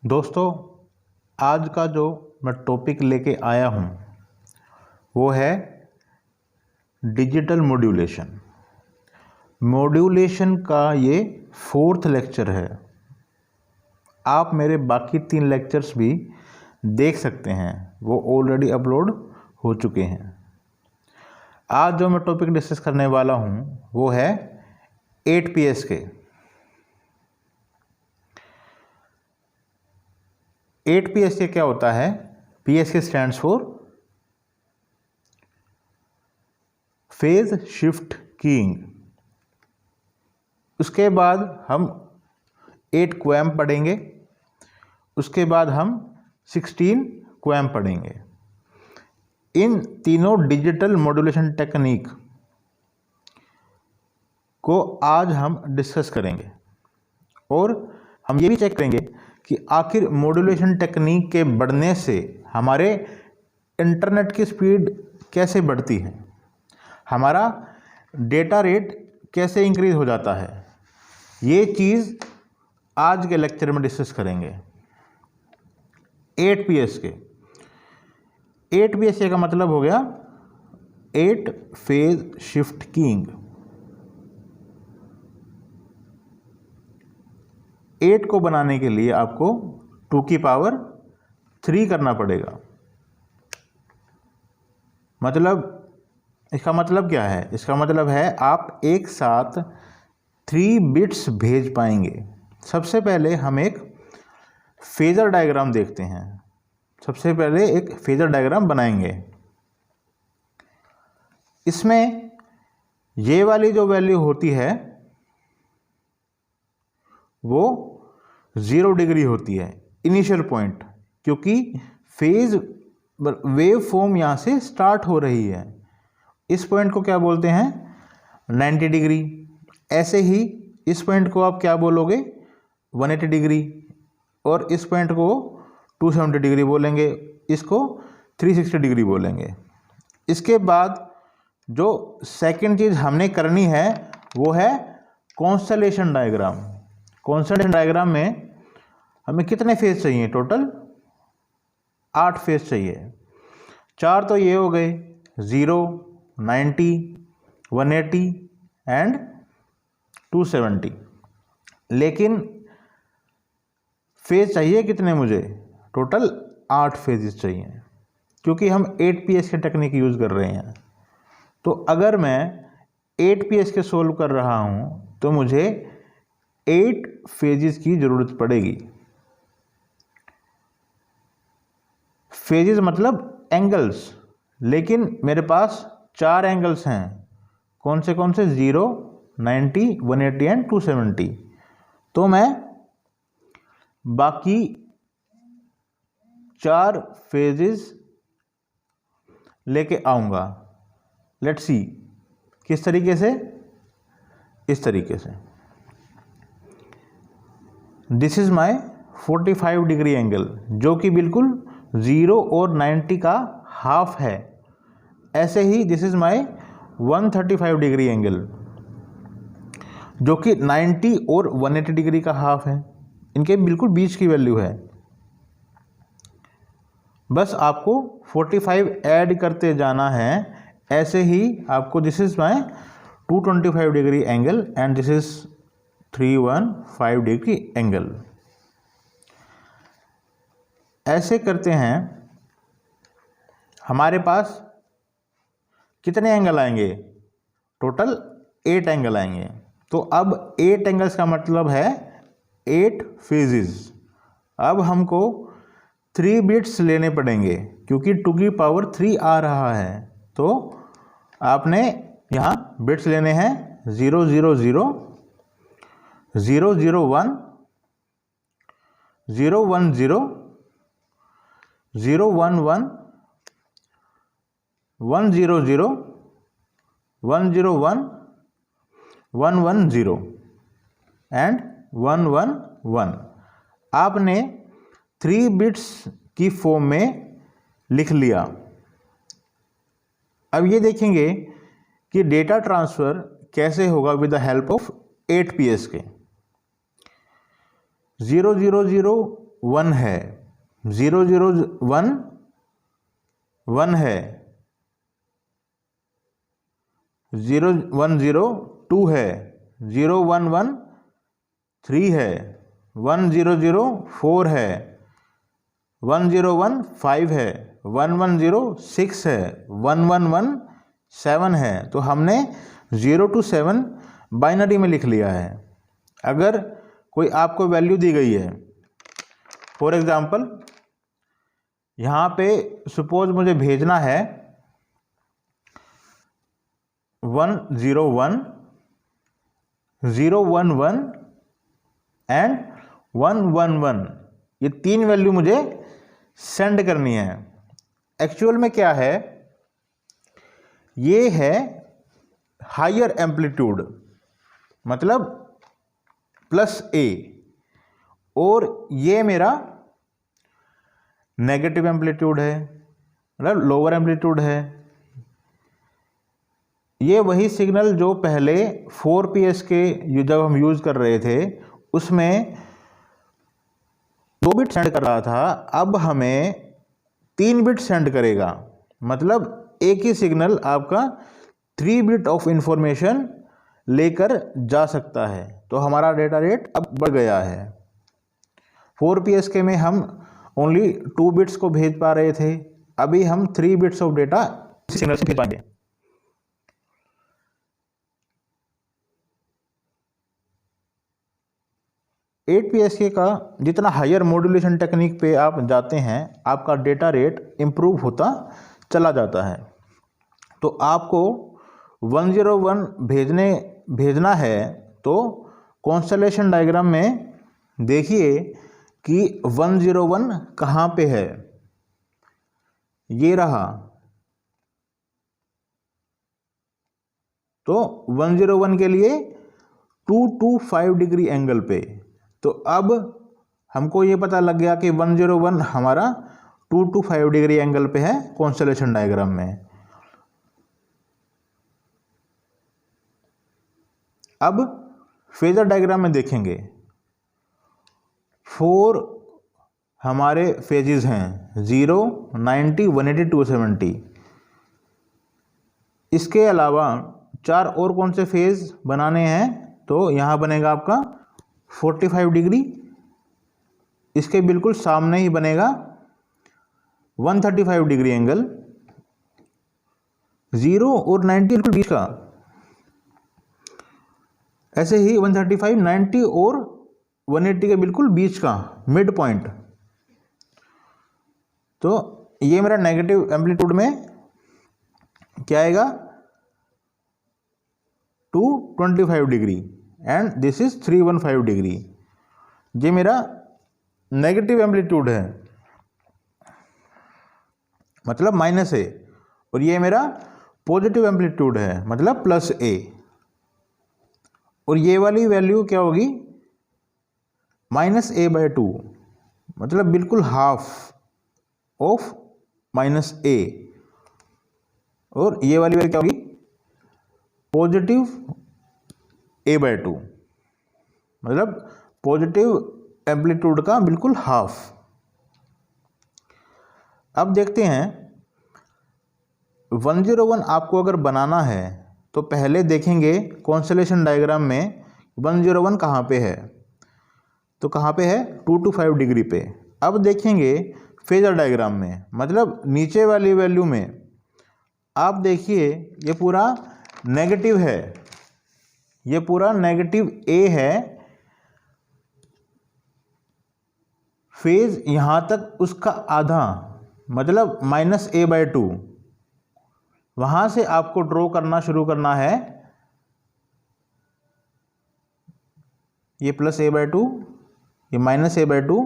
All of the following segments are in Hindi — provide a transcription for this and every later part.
दोस्तों, आज का जो मैं टॉपिक लेके आया हूँ वो है डिजिटल मॉड्यूलेशन। मॉड्यूलेशन का ये 4th लेक्चर है। आप मेरे बाकी 3 लेक्चर्स भी देख सकते हैं, वो ऑलरेडी अपलोड हो चुके हैं। आज जो मैं टॉपिक डिस्कस करने वाला हूँ वो है 8 PSK। 8 PSK क्या होता है? PSK stands for phase shift keying. उसके बाद हम 8 क्वैम पढ़ेंगे, उसके बाद हम 16 क्वैम पढ़ेंगे। इन तीनों डिजिटल मॉड्यूलेशन टेक्निक को आज हम डिस्कस करेंगे और हम ये भी चेक करेंगे कि आखिर मॉड्यूलेशन टेक्निक के बढ़ने से हमारे इंटरनेट की स्पीड कैसे बढ़ती है, हमारा डेटा रेट कैसे इंक्रीज हो जाता है। ये चीज़ आज के लेक्चर में डिस्कस करेंगे। 8 PSK। 8 PSK का मतलब हो गया 8 फेज शिफ्ट कीइंग। 8 को बनाने के लिए आपको 2 की पावर 3 करना पड़ेगा। मतलब इसका मतलब क्या है? इसका मतलब है आप एक साथ 3 बिट्स भेज पाएंगे। सबसे पहले हम एक फेजर डायग्राम देखते हैं। सबसे पहले एक फेजर डायग्राम बनाएंगे। इसमें ये वाली जो वैल्यू होती है वो 0 डिग्री होती है, इनिशियल पॉइंट, क्योंकि फेज वेव फॉर्म यहाँ से स्टार्ट हो रही है। इस पॉइंट को क्या बोलते हैं? 90 डिग्री। ऐसे ही इस पॉइंट को आप क्या बोलोगे? 180 डिग्री। और इस पॉइंट को 270 डिग्री बोलेंगे, इसको 360 डिग्री बोलेंगे। इसके बाद जो सेकंड चीज़ हमने करनी है वो है कॉन्स्टेलेशन डायग्राम। कॉन्स्टेलेशन डायग्राम में हमें कितने फेज चाहिए? टोटल 8 फेज चाहिए। 4 तो ये हो गए, 0, 90, 180 एंड 270। लेकिन फेज चाहिए कितने मुझे? टोटल 8 फेजेस चाहिए, क्योंकि हम 8 PSK टेक्निक यूज़ कर रहे हैं। तो अगर मैं 8 PSK सोल्व कर रहा हूँ तो मुझे 8 फेजेस की ज़रूरत पड़ेगी। फेजेस मतलब एंगल्स, लेकिन मेरे पास 4 एंगल्स हैं। कौन से? 0, 90, 180 एंड 270। तो मैं बाकी 4 फेजेस लेके आऊँगा। लेट्स सी किस तरीके से? इस तरीके से। This is my 45 degree angle, जो कि बिल्कुल 0 और 90 का हाफ है। ऐसे ही this is my 135 degree angle, जो कि 90 और 180 डिग्री का हाफ है। इनके बिल्कुल बीच की वैल्यू है। बस आपको 45 ऐड करते जाना है। ऐसे ही आपको this is my 225 degree angle and this is 315 degree angle. ऐसे करते हैं। हमारे पास कितने एंगल आएंगे? टोटल 8 एंगल आएंगे। तो अब 8 एंगल्स का मतलब है 8 फेजेस। अब हमको 3 बिट्स लेने पड़ेंगे, क्योंकि 2 की पावर 3 आ रहा है। तो आपने यहाँ बिट्स लेने हैं 0, 0, 0, 0, 0, 1, 0, 1, 0, 0, 1, 1, 1, 0, 0, 1, 0, 1, 1, 1, 0 एंड 1, 1, 1। आपने 3 बिट्स की फॉर्म में लिख लिया। अब ये देखेंगे कि डेटा ट्रांसफ़र कैसे होगा with the help of 8 PSK। 0, 0, 0 1 है, 0 0 1 1 है, 0 1 0 2 है, 0 1 1 3 है, 1 0 0 4 है, 1 0 1 5 है, 1 1 0 6 है, 1 1 1 7 है। तो हमने 0 to 7 बाइनरी में लिख लिया है। अगर कोई आपको वैल्यू दी गई है, फॉर एग्जांपल यहाँ पे सपोज मुझे भेजना है 1 0 1 0 1 1 एंड 1 1 1, ये 3 वैल्यू मुझे सेंड करनी है। एक्चुअल में क्या है, ये है हायर एम्पलीट्यूड मतलब +A, और ये मेरा नेगेटिव एम्पलीट्यूड है मतलब लोअर एम्पलीट्यूड है। ये वही सिग्नल जो पहले 4PS के जब हम यूज़ कर रहे थे उसमें 2 बिट सेंड कर रहा था, अब हमें 3 बिट सेंड करेगा। मतलब एक ही सिग्नल आपका 3 बिट ऑफ इंफॉर्मेशन लेकर जा सकता है। तो हमारा डेटा रेट अब बढ़ गया है। 4PS के में हम ओनली 2 बिट्स को भेज पा रहे थे, अभी हम 3 बिट्स ऑफ डेटा सिग्नल से भेज पाएंगे। PSK का जितना हायर मॉड्यूलेशन टेक्निक पे आप जाते हैं, आपका डेटा रेट इम्प्रूव होता चला जाता है। तो आपको 101 भेजना है तो कॉन्स्टेलेशन डायग्राम में देखिए कि 101 कहाँ पे है। ये रहा। तो 101 के लिए 225 डिग्री एंगल पे। तो अब हमको ये पता लग गया कि 101 हमारा 225 डिग्री एंगल पे है कॉन्स्टेलेशन डायग्राम में। अब फेजर डायग्राम में देखेंगे 4 हमारे फेजेस हैं, 0 90 180 270। इसके अलावा 4 और कौन से फेज बनाने हैं, तो यहाँ बनेगा आपका 45 डिग्री, इसके बिल्कुल सामने ही बनेगा 135 डिग्री एंगल, 0 और 90 बिल्कुल बीच का, ऐसे ही 135 90 और 180 के बिल्कुल बीच का मिड पॉइंट। तो ये मेरा नेगेटिव एम्पलीट्यूड में क्या आएगा 225 degree and this is 315 degree. ये मेरा नेगेटिव एम्पलीट्यूड है मतलब -A, और ये मेरा पॉजिटिव एम्पलीट्यूड है मतलब +A। और ये वाली वैल्यू क्या होगी -A/2 मतलब बिल्कुल हाफ ऑफ -A। और ये वाली वैल्यू क्या होगी पॉजिटिव A/2 मतलब पॉजिटिव एम्पलीट्यूड का बिल्कुल हाफ। अब देखते हैं 101 आपको अगर बनाना है तो पहले देखेंगे कॉन्स्टेलेशन डायग्राम में 101 कहाँ पे है, तो कहाँ पे है 225 डिग्री पे। अब देखेंगे फेजर डायग्राम में मतलब नीचे वाली वैल्यू में आप देखिए ये पूरा नेगेटिव है, ये पूरा नेगेटिव A है, फेज यहाँ तक उसका आधा मतलब -A/2। वहाँ से आपको ड्रॉ करना शुरू करना है, ये +A/2 ये -A/2।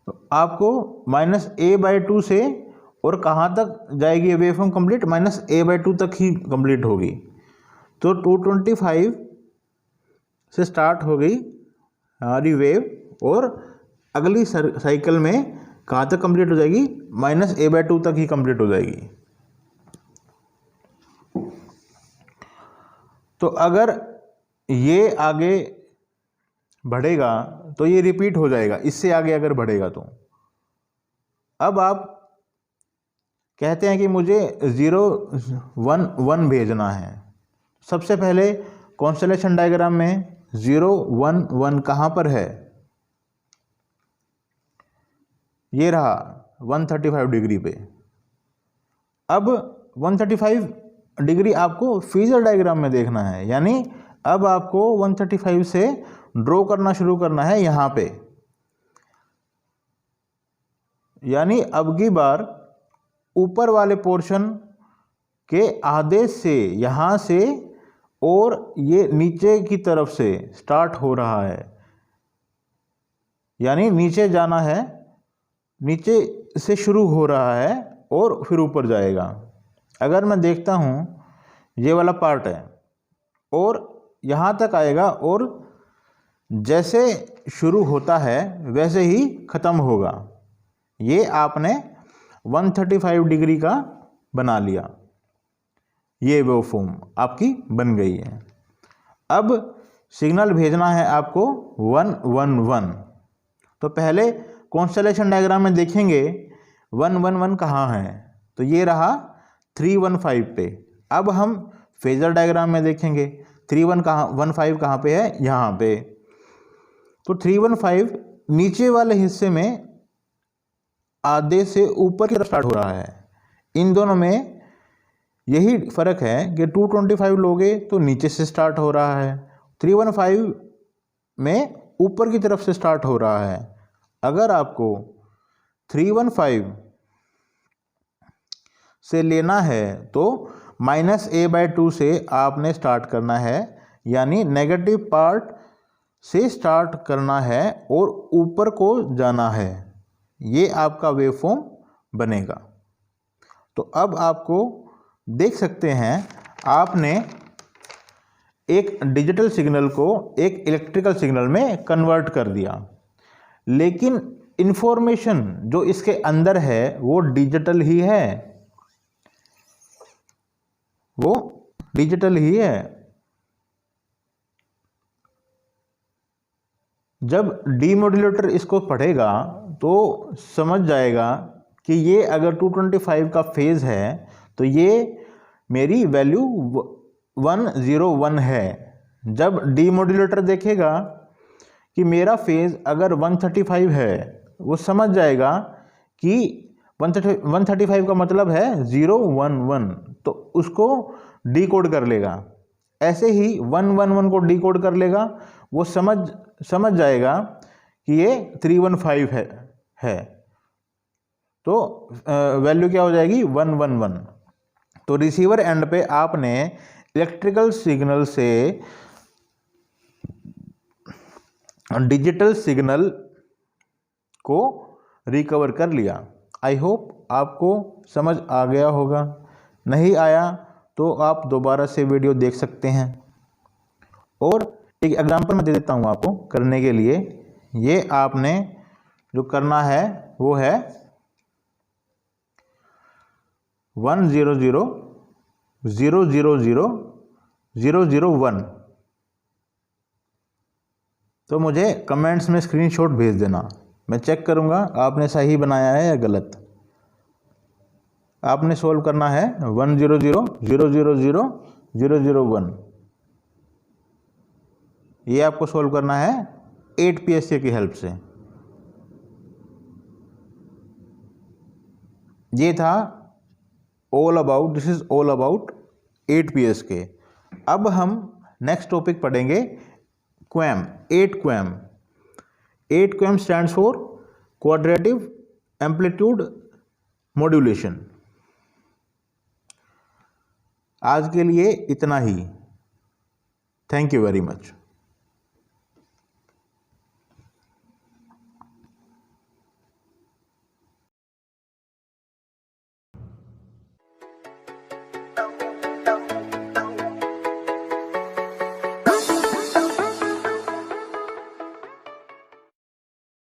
तो आपको -A/2 से और कहाँ तक जाएगी वेवफॉर्म कंप्लीट, -A/2 तक ही कंप्लीट होगी। तो 225 से स्टार्ट हो गई हमारी वेव और अगली साइकिल में कहाँ तक कंप्लीट हो जाएगी -A/2 तक ही कंप्लीट हो जाएगी। तो अगर ये आगे बढ़ेगा तो ये रिपीट हो जाएगा, इससे आगे अगर बढ़ेगा तो। अब आप कहते हैं कि मुझे 0 1 1 भेजना है। सबसे पहले कॉन्स्टेलेशन डायग्राम में 0 1 1 कहाँ पर है? ये रहा 135 डिग्री पे। अब 135 डिग्री आपको फेजर डायग्राम में देखना है, यानी अब आपको 135 से ड्रॉ करना शुरू करना है यहाँ पे। यानी अब की बार ऊपर वाले पोर्शन के आधे से यहाँ से और ये नीचे की तरफ से स्टार्ट हो रहा है, यानी नीचे जाना है, नीचे से शुरू हो रहा है और फिर ऊपर जाएगा। अगर मैं देखता हूँ ये वाला पार्ट है और यहाँ तक आएगा और जैसे शुरू होता है वैसे ही ख़त्म होगा। ये आपने 135 डिग्री का बना लिया, ये वेवफॉर्म आपकी बन गई है। अब सिग्नल भेजना है आपको 1 1 1। तो पहले कॉन्स्टेलेशन डायग्राम में देखेंगे 1 1 1 कहाँ है, तो ये रहा 315 पे। अब हम फेजर डायग्राम में देखेंगे 3 1 5 कहाँ पे है, यहाँ पे। तो 315 नीचे वाले हिस्से में आधे से ऊपर की तरफ स्टार्ट हो रहा है। इन दोनों में यही फ़र्क है कि 225 लोगे तो नीचे से स्टार्ट हो रहा है, 315 में ऊपर की तरफ से स्टार्ट हो रहा है। अगर आपको 315 से लेना है तो -a/2 से आपने स्टार्ट करना है, यानी नेगेटिव पार्ट से स्टार्ट करना है और ऊपर को जाना है। ये आपका वेवफॉर्म बनेगा। तो अब आपको देख सकते हैं आपने एक डिजिटल सिग्नल को एक इलेक्ट्रिकल सिग्नल में कन्वर्ट कर दिया, लेकिन इन्फॉर्मेशन जो इसके अंदर है वो डिजिटल ही है, वो डिजिटल ही है। जब डीमोडुलेटर इसको पढ़ेगा तो समझ जाएगा कि ये अगर 225 का फेज़ है तो ये मेरी वैल्यू 101 है। जब डीमोडुलेटर देखेगा कि मेरा फेज़ अगर 135 है, वो समझ जाएगा कि 135 का मतलब है 011, तो उसको डिकोड कर लेगा। ऐसे ही 111 को डिकोड कर लेगा, वो समझ जाएगा कि ये 315 है। तो वैल्यू क्या हो जाएगी 111। तो रिसीवर एंड पे आपने इलेक्ट्रिकल सिग्नल से डिजिटल सिग्नल को रिकवर कर लिया। आई होप आपको समझ आ गया होगा। नहीं आया तो आप दोबारा से वीडियो देख सकते हैं। और एक एग्जांपल मैं दे देता हूँ आपको करने के लिए। ये आपने जो करना है वो है 100 000 001। तो मुझे कमेंट्स में स्क्रीनशॉट भेज देना, मैं चेक करूँगा आपने सही बनाया है या गलत। आपने सोल्व करना है 100 000 001। ये आपको सोल्व करना है 8 PSK की हेल्प से। ये था this is all about 8 PSK। अब हम नेक्स्ट टॉपिक पढ़ेंगे QAM, 8 QAM. 8 QAM stands for quadrature amplitude modulation. आज के लिए इतना ही। Thank you very much.